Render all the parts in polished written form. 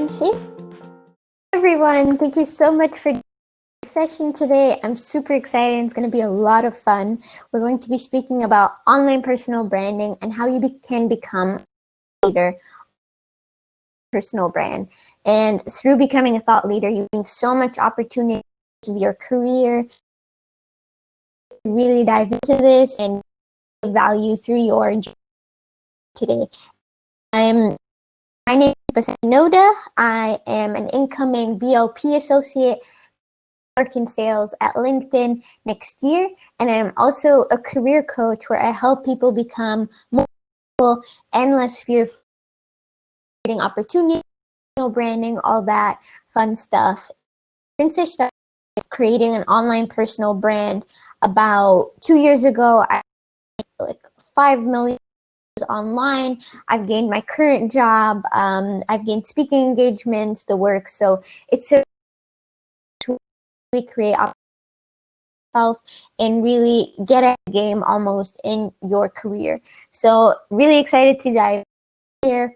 Hey everyone, thank you so much for the session today. I'm super excited. It's going to be a lot of fun. We're going to be speaking about online personal branding and how you can become a leader personal brand. And through becoming a thought leader, you gain so much opportunity of your career. Really dive into this and value through your journey today. My name is Shenouda. I am an incoming BLP associate, work in sales at LinkedIn next year, and I'm also a career coach where I help people become more successful and less fearful, creating opportunity, branding, all that fun stuff. Since I started creating an online personal brand about 2 years ago, I made like 5 million online. I've gained my current job. I've gained speaking engagements, the work. So it's a to really create yourself and really get at the game almost in your career. So really excited to dive here.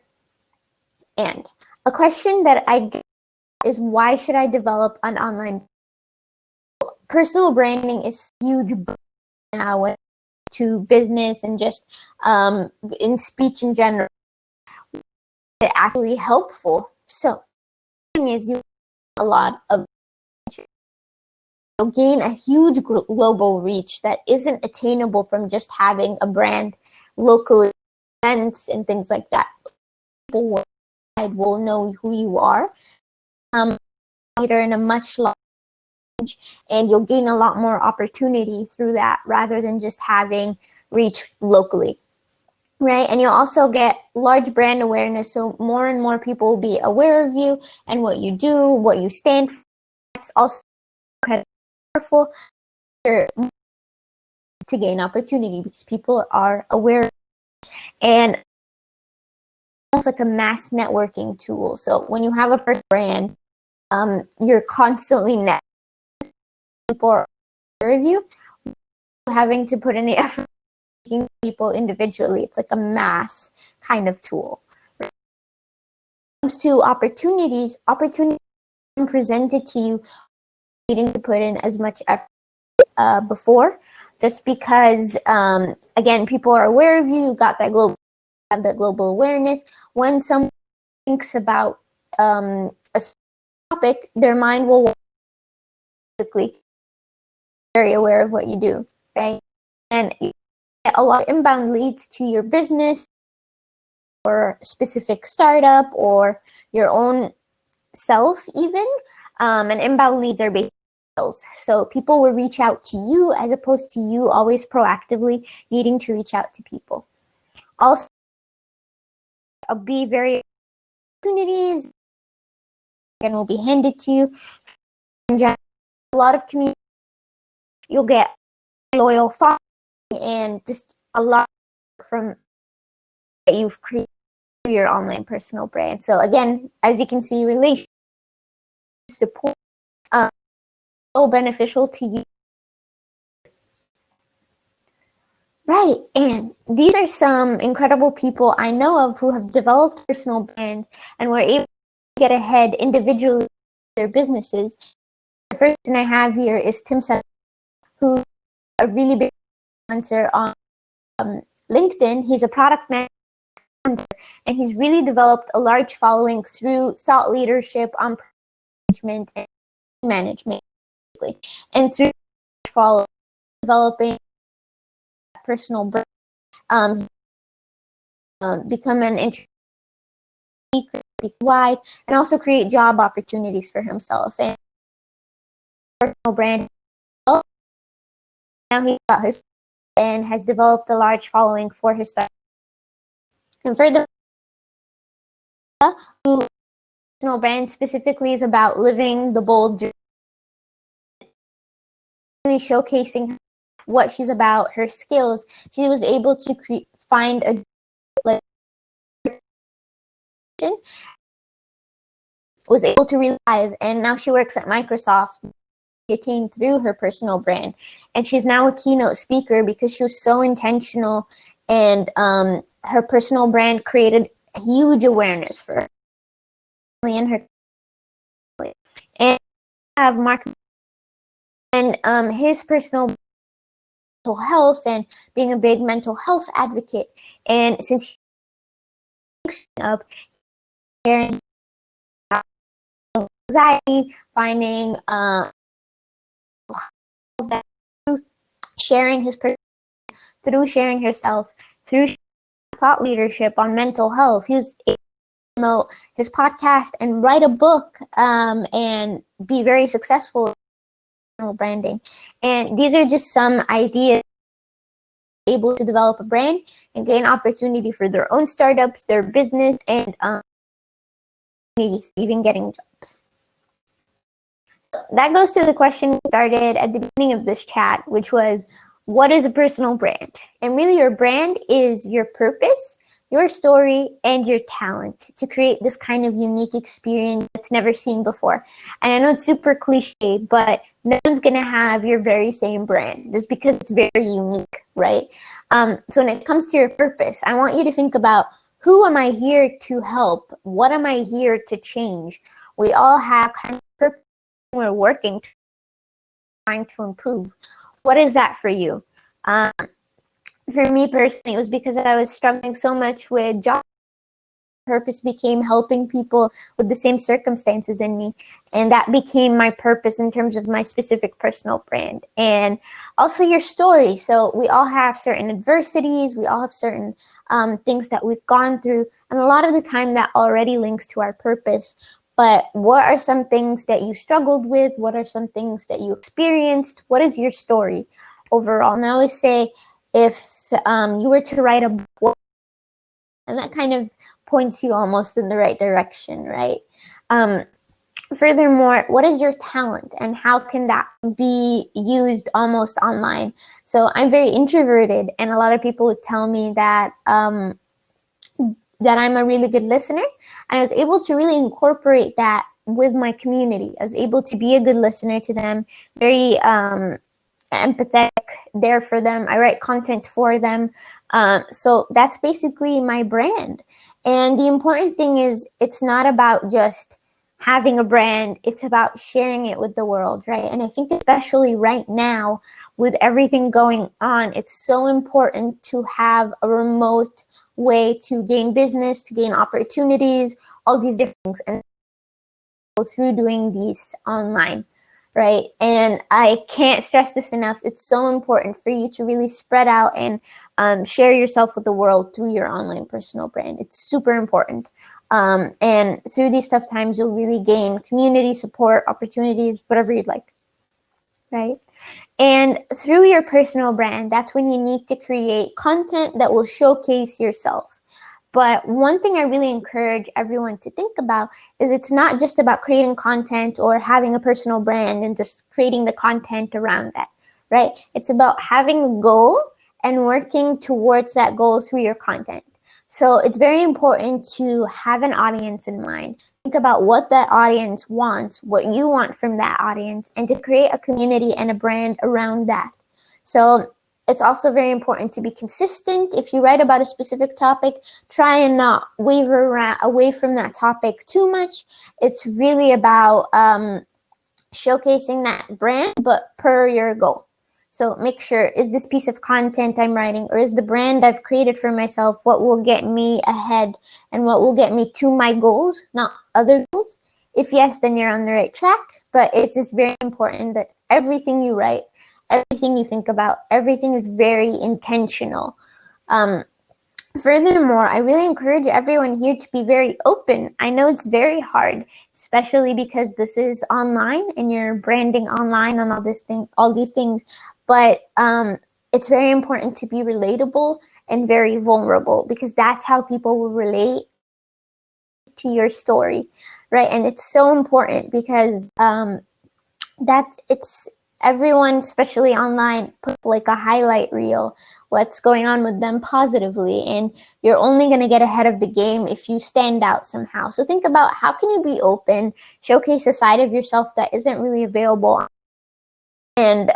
And a question that I get is, why should I develop an online? Personal branding is huge now to business and just in speech in general. It's actually helpful. So the thing is, you a lot of you'll gain a huge global reach that isn't attainable from just having a brand locally, events and things like that. People will know who you are later in a much larger range, and you'll gain a lot more opportunity through that rather than just having reach locally. Right, and you'll also get large brand awareness, so more and more people will be aware of you and what you do, what you stand for. It's also powerful to gain opportunity because people are aware, and almost like a mass networking tool. So when you have a personal brand, you're constantly people are aware of you, having to put in the effort people individually. It's like a mass kind of tool. When it comes to opportunities presented to you, needing to put in as much effort before, just because again, people are aware of you, got that have that global awareness. When someone thinks about a topic, their mind will basically very aware of what you do, right? And you get a lot of inbound leads to your business or specific startup or your own self even, and inbound leads are basically sales. So people will reach out to you as opposed to you always proactively needing to reach out to people. Also, be very opportunities and will be handed to you. A lot of community, you'll get loyal following and just a lot from that you've created your online personal brand. So again, as you can see, relationship support so beneficial to you. Right, and these are some incredible people I know of who have developed personal brands and were able to get ahead individually in their businesses. The first person I have here is Tim Sutton, who is a really big influencer on LinkedIn. He's a product manager, and he's really developed a large following through thought leadership on management and management, and through developing personal brand, become an speaker wide, and also create job opportunities for himself and personal brand. Now he got his and has developed a large following for his start. And for the personal brand specifically is about living the bold journey, really showcasing what she's about, her skills. She was able to find a was able to relive, and now she works at Microsoft, attained through her personal brand. And she's now a keynote speaker because she was so intentional, and her personal brand created huge awareness for her. in her and have Mark and his personal mental health and being a big mental health advocate. And since she's up sharing anxiety, finding sharing his through sharing herself, through thought leadership on mental health. He was able to promote his podcast and write a book and be very successful in branding. And these are just some ideas able to develop a brand and gain opportunity for their own startups, their business, and maybe even getting jobs. So that goes to the question we started at the beginning of this chat, which was, what is a personal brand? And really your brand is your purpose, your story, and your talent to create this kind of unique experience that's never seen before. And I know it's super cliche, but no one's gonna have your very same brand just because it's very unique, right? So when it comes to your purpose, I want you to think about, who am I here to help? What am I here to change? We all have kind of purpose we're working, trying to improve. What is that for you? For me personally, it was because I was struggling so much with job. Purpose became helping people with the same circumstances in me, and that became my purpose in terms of my specific personal brand. And also your story. So we all have certain adversities, we all have certain things that we've gone through, and a lot of the time that already links to our purpose. But what are some things that you struggled with? What are some things that you experienced? What is your story overall? And I always say, if you were to write a book, and that kind of points you almost in the right direction, right? Furthermore, what is your talent and how can that be used almost online? So I'm very introverted, and a lot of people would tell me that that I'm a really good listener, and I was able to really incorporate that with my community. I was able to be a good listener to them, very empathetic, there for them. I write content for them. So that's basically my brand. And the important thing is, it's not about just having a brand, it's about sharing it with the world, right? And I think especially right now, with everything going on, it's so important to have a remote way to gain business, to gain opportunities, all these different things, and go through doing these online, right? And I can't stress this enough. It's so important for you to really spread out and share yourself with the world through your online personal brand. It's super important. And through these tough times, you'll really gain community support, opportunities, whatever you'd like, right? And through your personal brand, that's when you need to create content that will showcase yourself. But one thing I really encourage everyone to think about is, it's not just about creating content or having a personal brand and just creating the content around that, right? It's about having a goal and working towards that goal through your content. So it's very important to have an audience in mind. Think about what that audience wants, what you want from that audience, and to create a community and a brand around that. So it's also very important to be consistent. If you write about a specific topic, try and not waver away from that topic too much. It's really about showcasing that brand, but per your goal. So make sure, is this piece of content I'm writing, or is the brand I've created for myself what will get me ahead and what will get me to my goals, not other goals? If yes, then you're on the right track. But it's just very important that everything you write, everything you think about, everything is very intentional. Furthermore, I really encourage everyone here to be very open. I know it's very hard, especially because this is online and you're branding online and all these things. But it's very important to be relatable and very vulnerable, because that's how people will relate to your story, right? And it's so important because it's everyone, especially online, put like a highlight reel, what's going on with them positively, and you're only going to get ahead of the game if you stand out somehow. So think about, how can you be open, showcase a side of yourself that isn't really available, and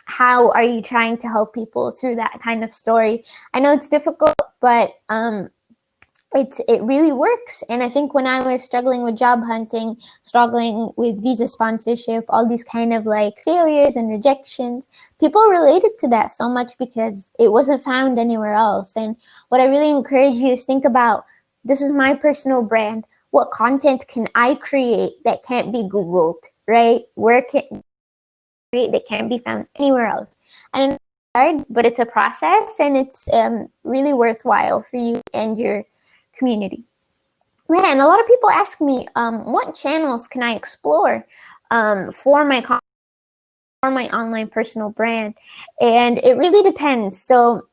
how are you trying to help people through that kind of story? I know it's difficult, but it really works. And I think when I was struggling with job hunting, struggling with visa sponsorship, all these kind of like failures and rejections, people related to that so much because it wasn't found anywhere else. And what I really encourage you is think about, this is my personal brand. What content can I create that can't be Googled, right? Where can I create that can't be found anywhere else? And it's hard, but it's a process, and it's really worthwhile for you and your community. Right, and a lot of people ask me, what channels can I explore for my online personal brand? And it really depends. So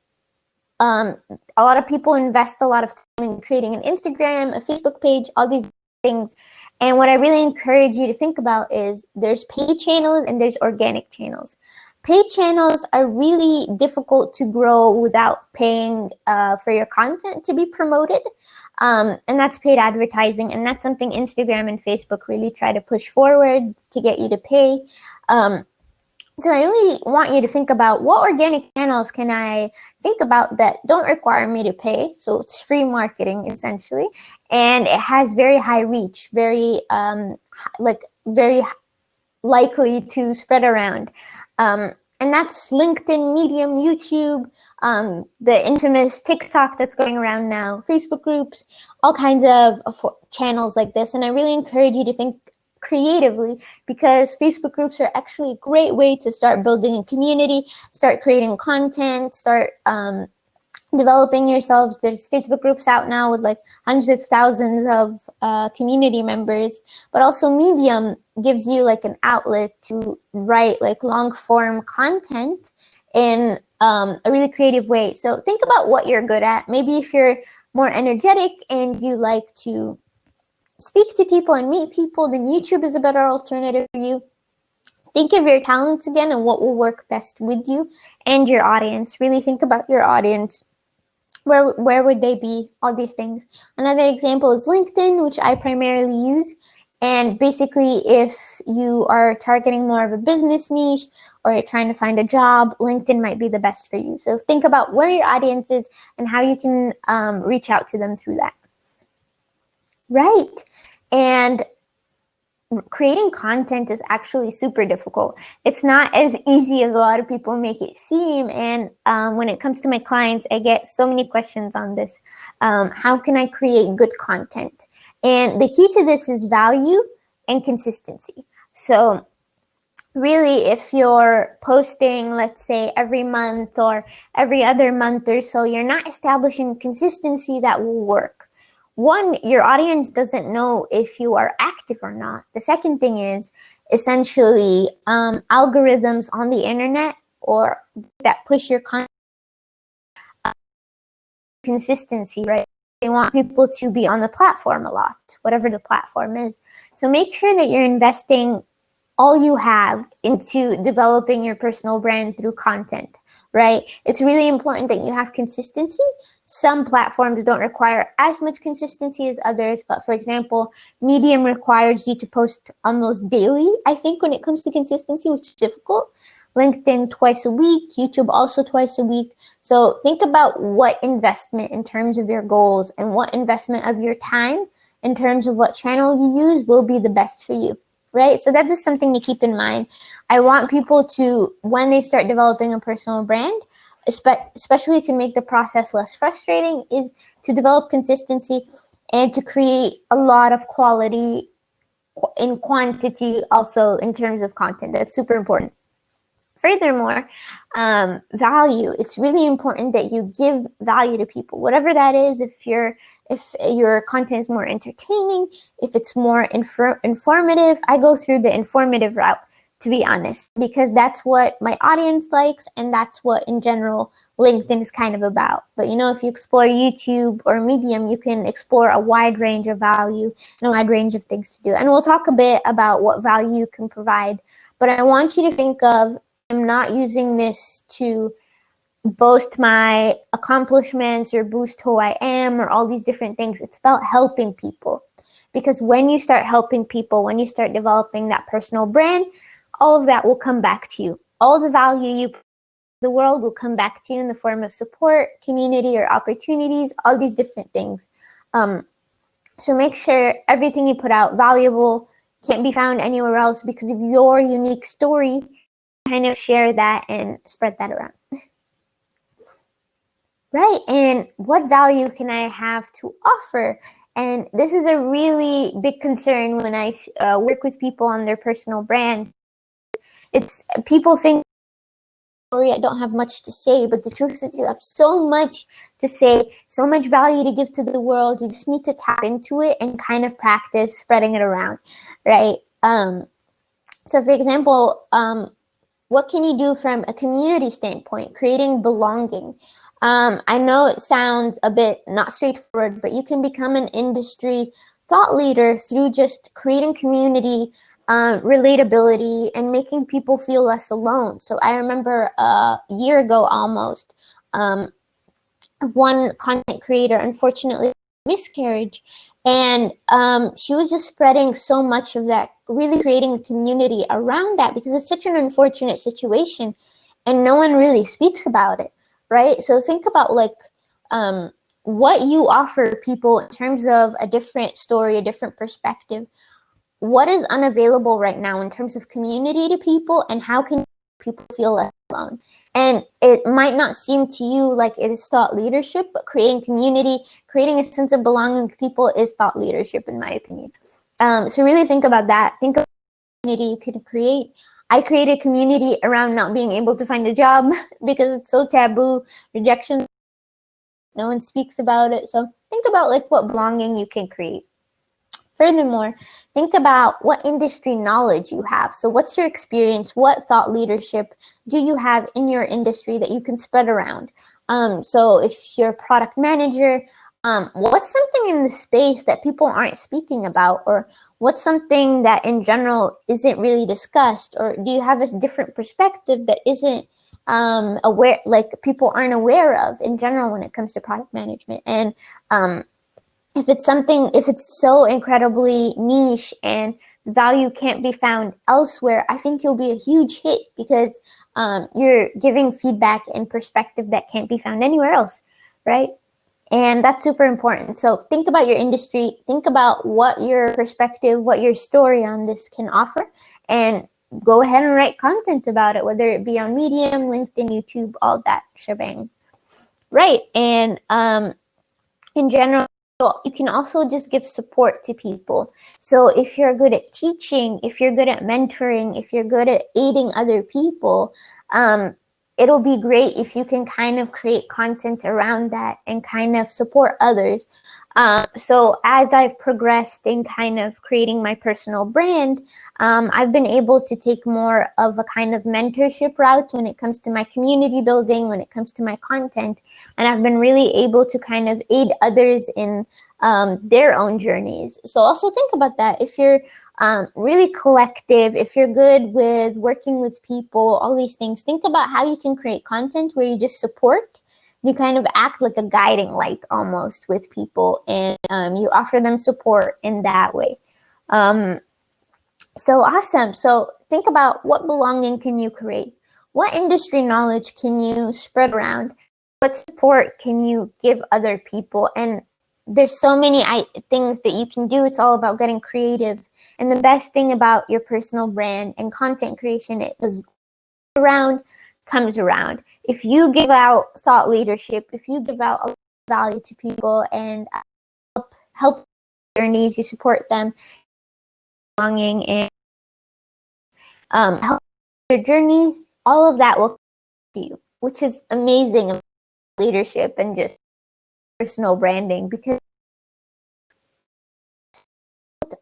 a lot of people invest a lot of time in creating an Instagram, a Facebook page, all these things. And what I really encourage you to think about is there's paid channels and there's organic channels. Paid channels are really difficult to grow without paying for your content to be promoted. And that's paid advertising. And that's something Instagram and Facebook really try to push forward to get you to pay. So I really want you to think about, what organic channels can I think about that don't require me to pay? So it's free marketing essentially, and it has very high reach, very very likely to spread around. And that's LinkedIn, Medium, YouTube, the infamous TikTok that's going around now, Facebook groups, all kinds of channels like this. And I really encourage you to think creatively, because Facebook groups are actually a great way to start building a community, start creating content, start developing yourselves. There's Facebook groups out now with like hundreds of thousands of community members, but also Medium gives you like an outlet to write like long form content in a really creative way. So think about what you're good at. Maybe if you're more energetic and you like to speak to people and meet people, then YouTube is a better alternative for you. Think of your talents again and what will work best with you and your audience. Really think about your audience. Where would they be? All these things. Another example is LinkedIn, which I primarily use. And basically, if you are targeting more of a business niche or you're trying to find a job, LinkedIn might be the best for you. So think about where your audience is and how you can reach out to them through that. Right. And creating content is actually super difficult. It's not as easy as a lot of people make it seem. And when it comes to my clients, I get so many questions on this. How can I create good content? And the key to this is value and consistency. So really, if you're posting, let's say, every month or every other month or so, you're not establishing consistency that will work. One, your audience doesn't know if you are active or not. The second thing is essentially algorithms on the internet or that push your content consistency, right? They want people to be on the platform a lot, whatever the platform is. So make sure that you're investing all you have into developing your personal brand through content, right? It's really important that you have consistency. Some platforms don't require as much consistency as others, but for example, Medium requires you to post almost daily, I think, when it comes to consistency, which is difficult. LinkedIn twice a week, YouTube also twice a week. So think about what investment in terms of your goals and what investment of your time in terms of what channel you use will be the best for you. Right? So that's just something to keep in mind. I want people to, when they start developing a personal brand, especially to make the process less frustrating, is to develop consistency and to create a lot of quality in quantity also in terms of content. That's super important. Furthermore, value. It's really important that you give value to people, whatever that is. If your content is more entertaining, if it's more informative, I go through the informative route, to be honest, because that's what my audience likes, and that's what in general LinkedIn is kind of about. But if you explore YouTube or Medium, you can explore a wide range of value and a wide range of things to do. And we'll talk a bit about what value you can provide. But I want you to think of, I'm not using this to boast my accomplishments or boost who I am or all these different things. It's about helping people. Because when you start helping people, when you start developing that personal brand, all of that will come back to you. All the value you provide to the world will come back to you in the form of support, community, or opportunities, all these different things. So make sure everything you put out valuable, can't be found anywhere else because of your unique story. Kind of share that and spread that around. Right, and what value can I have to offer? And this is a really big concern when I work with people on their personal brands. It's people think, sorry, I don't have much to say, but the truth is you have so much to say, so much value to give to the world. You just need to tap into it and kind of practice spreading it around, right? So for example, what can you do from a community standpoint, creating belonging? I know it sounds a bit not straightforward, but you can become an industry thought leader through just creating community, relatability, and making people feel less alone. So I remember a year ago almost, one content creator unfortunately miscarriage, and she was just spreading so much of that, really creating a community around that because it's such an unfortunate situation and no one really speaks about it, right? So think about like what you offer people in terms of a different story, a different perspective. What is unavailable right now in terms of community to people, and how can people feel less alone? And it might not seem to you like it is thought leadership, but creating community, creating a sense of belonging to people is thought leadership, in my opinion. So really think about that. Think of community you can create. I created community around not being able to find a job because it's so taboo, rejection, no one speaks about it. So think about like what belonging you can create. Furthermore, think about what industry knowledge you have. So what's your experience? What thought leadership do you have in your industry that you can spread around? So if you're a product manager, what's something in the space that people aren't speaking about? Or what's something that in general isn't really discussed? Or do you have a different perspective that isn't aware, like people aren't aware of in general when it comes to product management? And if it's so incredibly niche and value can't be found elsewhere, I think you'll be a huge hit because you're giving feedback and perspective that can't be found anywhere else, right? And that's super important. So think about your industry, think about what your perspective, what your story on this can offer, and go ahead and write content about it, whether it be on Medium, LinkedIn, YouTube, all that shebang. Right, and in general, you can also just give support to people. So if you're good at teaching, if you're good at mentoring, if you're good at aiding other people, it'll be great if you can kind of create content around that and kind of support others. So as I've progressed in kind of creating my personal brand, I've been able to take more of a kind of mentorship route when it comes to my community building, when it comes to my content. And I've been really able to kind of aid others in their own journeys. So also think about that. If you're really collective, if you're good with working with people, all these things, think about how you can create content where you just support. You kind of act like a guiding light almost with people, and you offer them support in that way. So awesome. So think about what belonging can you create? What industry knowledge can you spread around? What support can you give other people? And there's so many things that you can do. It's all about getting creative. And the best thing about your personal brand and content creation, it was around, comes around. If you give out thought leadership, if you give out value to people and help their needs, you support them, belonging, and help their journeys, all of that will come to you, which is amazing leadership and just personal branding, because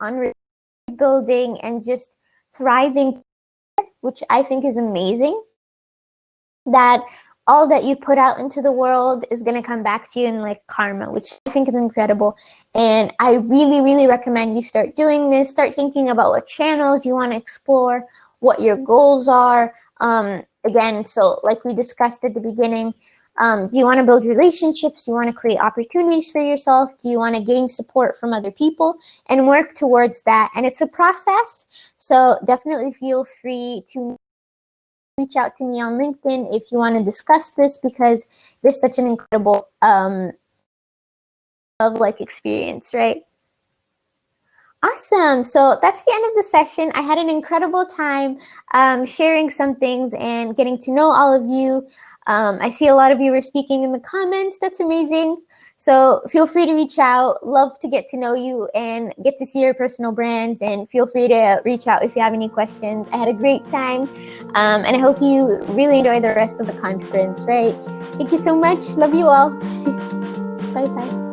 on building and just thriving, which I think is amazing, that all that you put out into the world is going to come back to you in like karma, which I think is incredible. And I really, really recommend you start doing this. Start thinking about what channels you want to explore, what your goals are. Again, so like we discussed at the beginning, do you want to build relationships? Do you want to create opportunities for yourself? Do you want to gain support from other people and work towards that? And it's a process. So definitely feel free to reach out to me on LinkedIn if you want to discuss this, because there's such an incredible like experience, right? Awesome. So that's the end of the session. I had an incredible time sharing some things and getting to know all of you. I see a lot of you were speaking in the comments. That's amazing. So feel free to reach out. Love to get to know you and get to see your personal brands. And feel free to reach out if you have any questions. I had a great time. And I hope you really enjoy the rest of the conference, right? Thank you so much. Love you all. Bye-bye.